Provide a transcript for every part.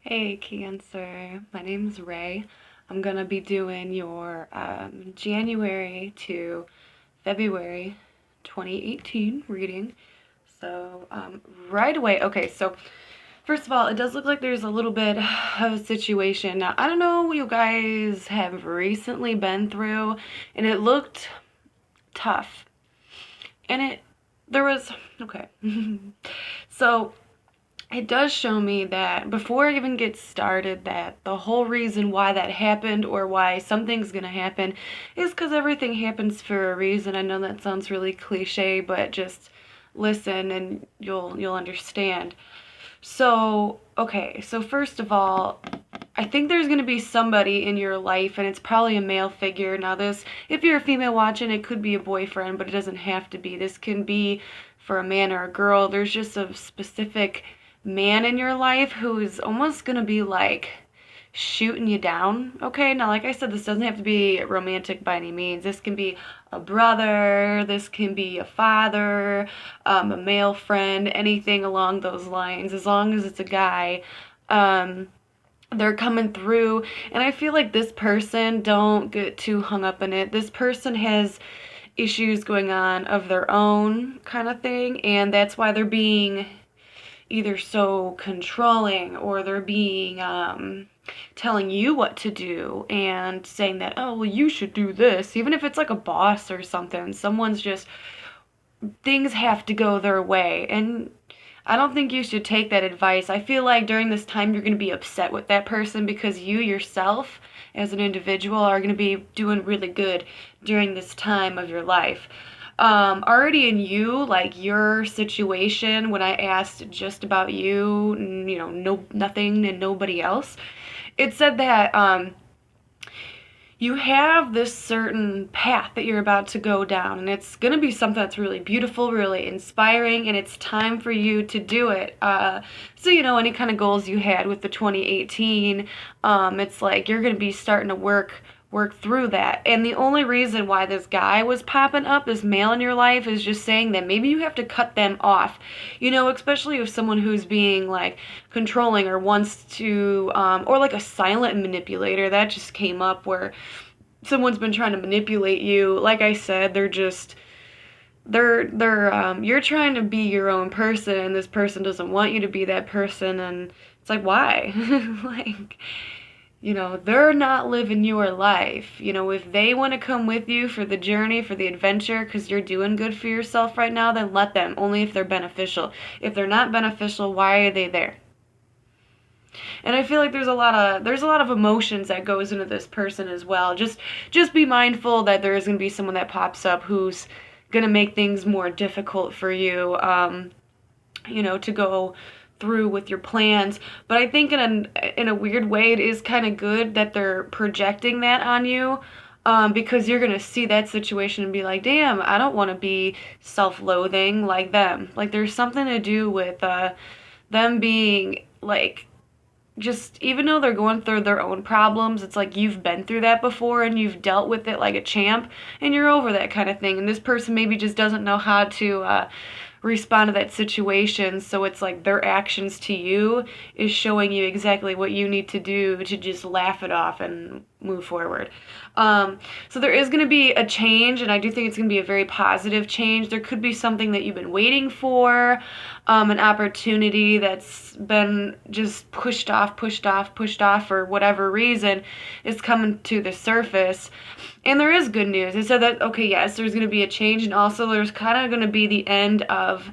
Hey Cancer, my name's Ray. I'm gonna be doing your January to February 2018 reading. So right away, okay, so first of all, it does look like there's a little bit of a situation. Now, I don't know what you guys have recently been through, and it looked tough. And there was, okay. So it does show me that before it even gets started, that the whole reason why that happened or why something's gonna happen is because everything happens for a reason. I know that sounds really cliche, but just listen and you'll understand. So, okay, so first of all, I think there's going to be somebody in your life, and it's probably a male figure. Now, this, if you're a female watching, it could be a boyfriend, but it doesn't have to be. This can be for a man or a girl. There's just a specific man in your life who is almost going to be like shooting you down. Okay, now, like I said, this doesn't have to be romantic by any means. This can be a brother, this can be a father, a male friend, anything along those lines, as long as it's a guy. They're coming through, and I feel like this person, don't get too hung up in it. This person has issues going on of their own, kind of thing, and that's why they're being either so controlling, or they're being telling you what to do and saying that, oh, well, you should do this, even if it's like a boss or something. Someone's just, things have to go their way, and I don't think you should take that advice. I feel like during this time you're going to be upset with that person because you yourself as an individual are going to be doing really good during this time of your life. Already in you, like your situation, when I asked just about you, no, nothing and nobody else, it said that you have this certain path that you're about to go down, and it's going to be something that's really beautiful, really inspiring, and it's time for you to do it. So, any kind of goals you had with the 2018, it's like you're going to be starting to work through that. And the only reason why this guy was popping up, this male in your life, is just saying that maybe you have to cut them off. Especially if someone who's being like controlling or wants to, or like a silent manipulator, that just came up where someone's been trying to manipulate you. Like I said, you're trying to be your own person, and this person doesn't want you to be that person, and it's like, why? Like, they're not living your life. If they want to come with you for the journey, for the adventure, because you're doing good for yourself right now, then let them, only if they're beneficial. If they're not beneficial, why are they there? And I feel like there's a lot of emotions that goes into this person as well. Just be mindful that there is going to be someone that pops up who's going to make things more difficult for you, to go through with your plans. But I think in a weird way, it is kind of good that they're projecting that on you, because you're gonna see that situation and be like, damn, I don't want to be self-loathing like them. Like there's something to do with them being like, just even though they're going through their own problems, it's like you've been through that before and you've dealt with it like a champ, and you're over that kind of thing. And this person maybe just doesn't know how to respond to that situation, so it's like their actions to you is showing you exactly what you need to do to just laugh it off and move forward. So there is going to be a change, and I do think it's going to be a very positive change. There could be something that you've been waiting for, an opportunity that's been just pushed off for whatever reason is coming to the surface. And there is good news. It said that, okay, yes, there's going to be a change, and also there's kind of going to be the end of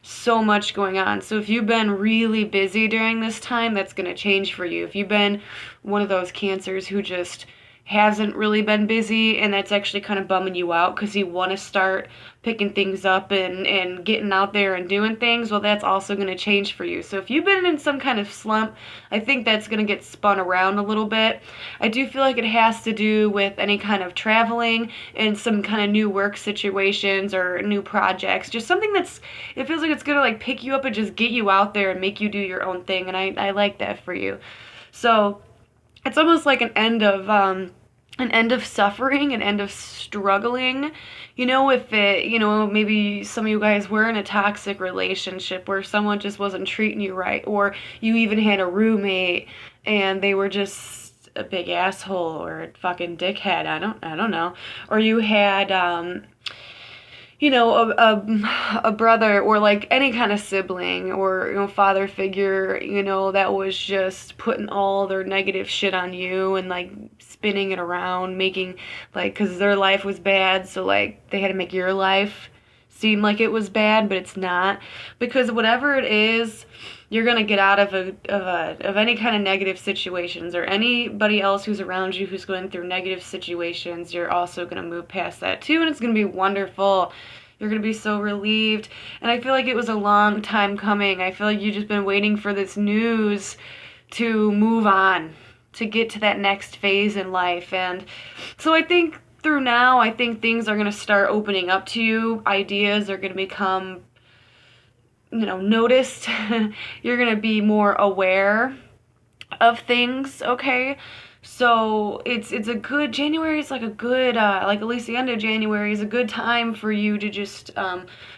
so much going on. So if you've been really busy during this time, that's going to change for you. If you've been one of those cancers who just hasn't really been busy, and that's actually kind of bumming you out because you want to start picking things up and getting out there and doing things, well, that's also going to change for you. So if you've been in some kind of slump, I think that's going to get spun around a little bit. I do feel like it has to do with any kind of traveling and some kind of new work situations or new projects, just something it feels like it's going to like pick you up and just get you out there and make you do your own thing, and I like that for you. So it's almost like an end of an end of suffering, an end of struggling. If it, maybe some of you guys were in a toxic relationship where someone just wasn't treating you right, or you even had a roommate and they were just a big asshole or a fucking dickhead. I don't know. Or you had a brother or like any kind of sibling or father figure, that was just putting all their negative shit on you and like spinning it around, making like, because their life was bad, so like they had to make your life seem like it was bad, but it's not, because whatever it is, you're gonna get out of any kind of negative situations, or anybody else who's around you who's going through negative situations. You're also gonna move past that too, and it's gonna be wonderful. You're gonna be so relieved, and I feel like it was a long time coming. I feel like you've just been waiting for this news to move on, to get to that next phase in life. And so I think through now, I think things are going to start opening up to you. Ideas are going to become, noticed. You're going to be more aware of things, okay? So it's a good, January is like a good, like at least the end of January is a good time for you to just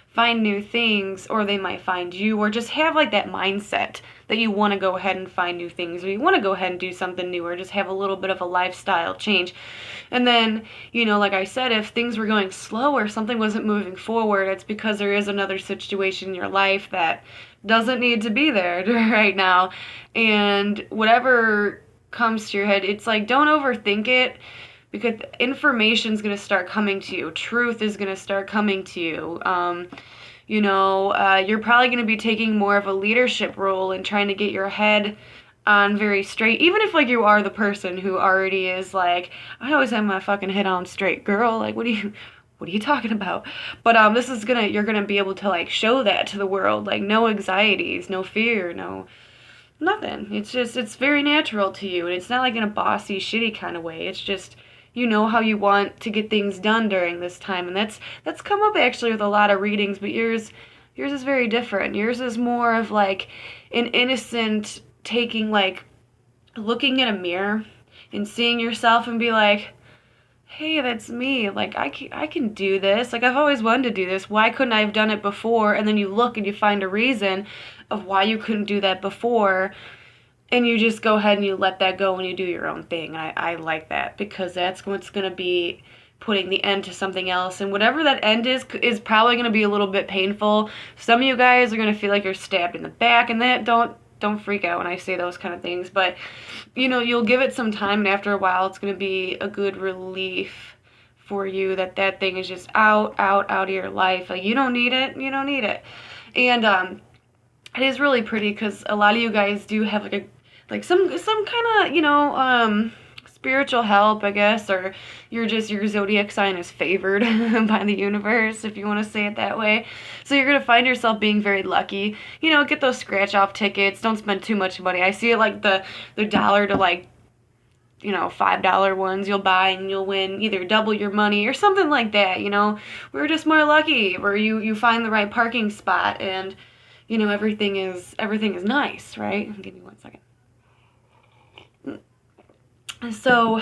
find new things, or they might find you, or just have like that mindset that you want to go ahead and find new things, or you want to go ahead and do something new, or just have a little bit of a lifestyle change. And then, like I said, if things were going slow or something wasn't moving forward, it's because there is another situation in your life that doesn't need to be there right now. And whatever comes to your head, it's like, don't overthink it, because information's going to start coming to you. Truth is going to start coming to you. You're probably going to be taking more of a leadership role and trying to get your head on very straight, even if like you are the person who already is like, I always have my fucking head on straight, girl, like what are you talking about? But you're gonna be able to like show that to the world, like no anxieties, no fear, no nothing. It's very natural to you, and it's not like in a bossy, shitty kind of way. It's just, how you want to get things done during this time. And that's come up actually with a lot of readings, but yours is very different. Yours is more of like an innocent taking, like looking in a mirror and seeing yourself and be like, hey, that's me. Like, I can do this. Like, I've always wanted to do this. Why couldn't I have done it before? And then you look and you find a reason of why you couldn't do that before. And you just go ahead and you let that go and you do your own thing. I like that, because that's what's going to be putting the end to something else. And whatever that end is probably going to be a little bit painful. Some of you guys are going to feel like you're stabbed in the back, and that don't freak out when I say those kind of things, but you'll give it some time, and after a while it's going to be a good relief for you that thing is just out of your life. Like, you don't need it. And it is really pretty, because a lot of you guys do have like some kind of spiritual help, I guess, or your zodiac sign is favored by the universe, if you want to say it that way. So you're going to find yourself being very lucky. Get those scratch off tickets. Don't spend too much money. I see it like the $1 to like, $5 ones you'll buy, and you'll win either double your money or something like that. We're just more lucky, where you find the right parking spot, and everything is nice, right? Give me 1 second. So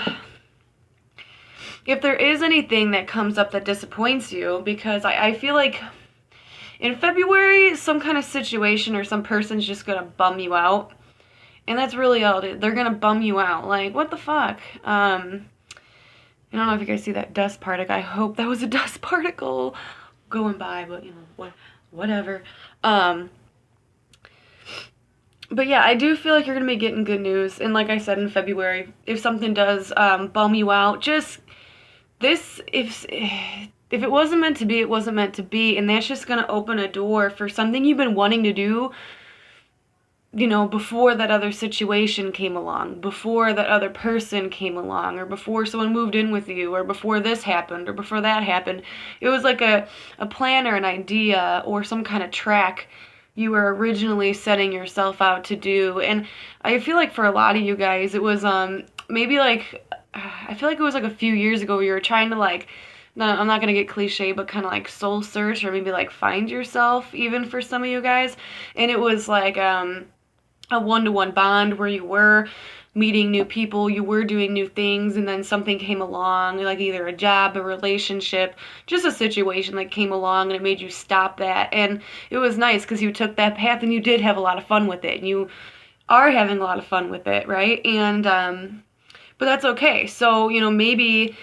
if there is anything that comes up that disappoints you, because I feel like in February, some kind of situation or some person's just going to bum you out. And that's really all it is. They're going to bum you out. Like, what the fuck? I don't know if you guys see that dust particle. I hope that was a dust particle going by, but, whatever. But yeah, I do feel like you're going to be getting good news. And like I said, in February, if something does bum you out, just if it wasn't meant to be, it wasn't meant to be. And that's just going to open a door for something you've been wanting to do, before that other situation came along, before that other person came along, or before someone moved in with you, or before this happened, or before that happened. It was like a plan or an idea or some kind of track you were originally setting yourself out to do. And I feel like for a lot of you guys, it was maybe like, I feel like it was like a few years ago, you were trying to like, no, I'm not going to get cliche, but kind of like soul search, or maybe like find yourself, even for some of you guys. And it was like a one-to-one bond where you were meeting new people, you were doing new things, and then something came along, like either a job, a relationship, just a situation that came along, and it made you stop that. And it was nice because you took that path and you did have a lot of fun with it, and you are having a lot of fun with it, right? And but that's okay. So, you know, maybe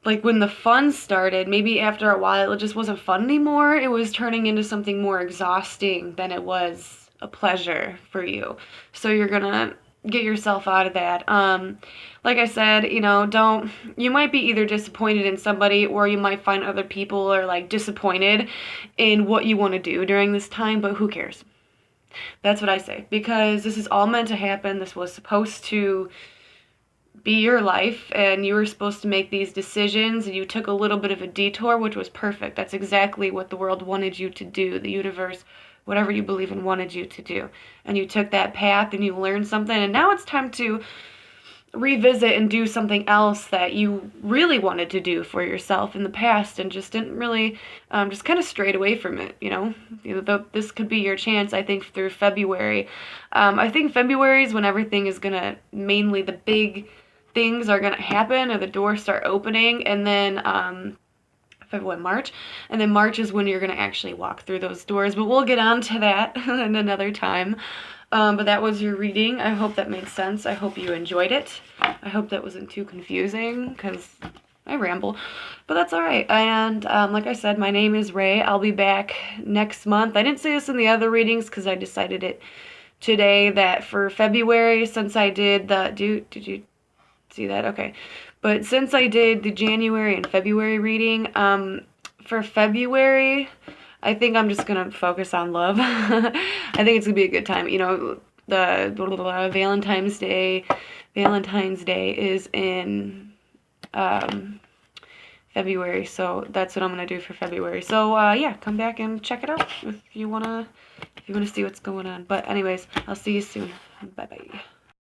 like when the fun started, maybe after a while it just wasn't fun anymore. It was turning into something more exhausting than it was a pleasure for you. So you're gonna get yourself out of that. Like I said, you know, you might be either disappointed in somebody, or you might find other people are like disappointed in what you want to do during this time, but who cares? That's what I say, because this is all meant to happen. This was supposed to be your life, and you were supposed to make these decisions, and you took a little bit of a detour, which was perfect. That's exactly what the world wanted you to do. The universe, whatever you believe in, wanted you to do. And you took that path and you learned something, and now it's time to revisit and do something else that you really wanted to do for yourself in the past and just didn't really, just kind of strayed away from it, you know? This could be your chance, I think, through February. I think February is when everything is gonna, mainly the big things are gonna happen, or the doors start opening, and then February, March, and then March is when you're gonna actually walk through those doors. But we'll get on to that in another time. But that was your reading. I hope that made sense. I hope you enjoyed it. I hope that wasn't too confusing, because I ramble, but that's all right. And like I said, my name is Ray. I'll be back next month. I didn't say this in the other readings because I decided it today that for February, since I did the, did you see that? Okay. But since I did the January and February reading, for February, I think I'm just going to focus on love. I think it's going to be a good time. You know, the Valentine's Day is in February, so that's what I'm going to do for February. So, yeah, come back and check it out if you want to see what's going on. But anyways, I'll see you soon. Bye-bye.